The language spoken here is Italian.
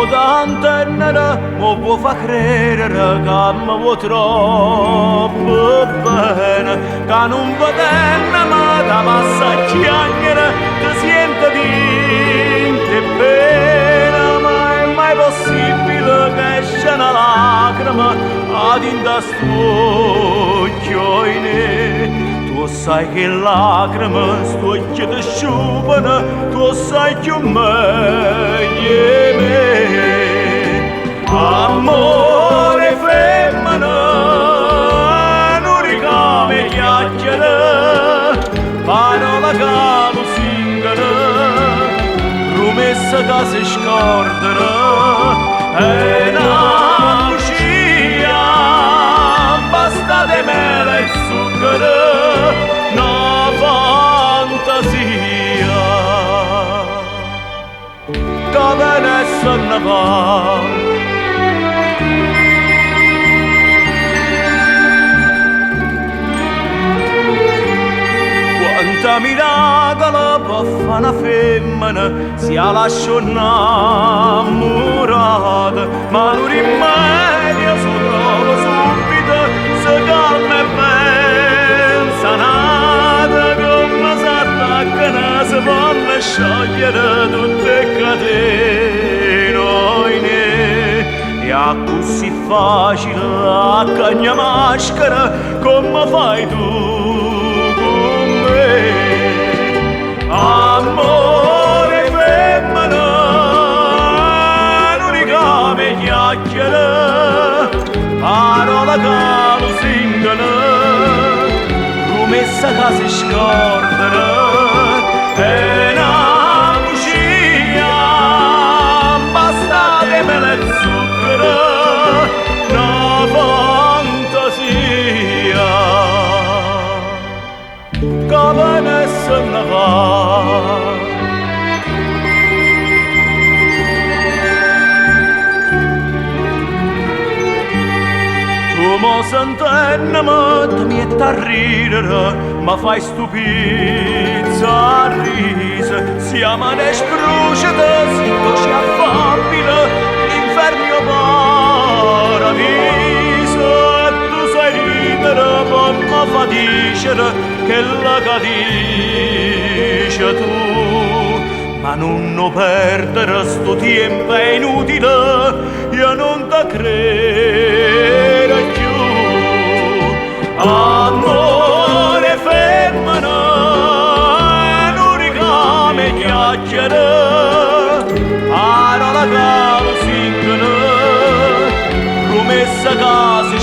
da antennere mi vuoi fa credere che mi vuoi troppo bene, che non vedendo ma da passa a chiacchiere ti sento di te pena, ma è mai possibile che esce una lacrima ad indast'occhio in tu sai che lacrime sto occhio ti sciupano, tu sai più meglio me. Amore femmina, non ricame chiacchiere, parola che lusingano, promessa che si scordano, e una lucia, basta di mele e zucchero, una fantasia, che venisse a Natale. Quanta miracolo può fare una femmina si la lascia innamorata, ma non rimedio si trova subito, si calma e pensa nata, come si attaccano, si fanno sciogliere tutte le catene. E a così facile a cagna maschera come fai tu con me. Amore femmina, non ricame chiacchiere, parola che lusingano, promessa che si scordano, e una lucia, basta di mele e zucchero, una fantasia, che venisse a Natale. Tu mo sentendo ti metti a ridere, ma fai stupizza a risa, siamo ne spruciate, si così affabile, l'inferno paradiso, e tu sai ridere, poi mi fa dicere che la dice tu, ma non perdere sto tempo è inutile, io non ti credo più. Amore femmina, non ricame chiacchiere, parola che lusingano, promessa che si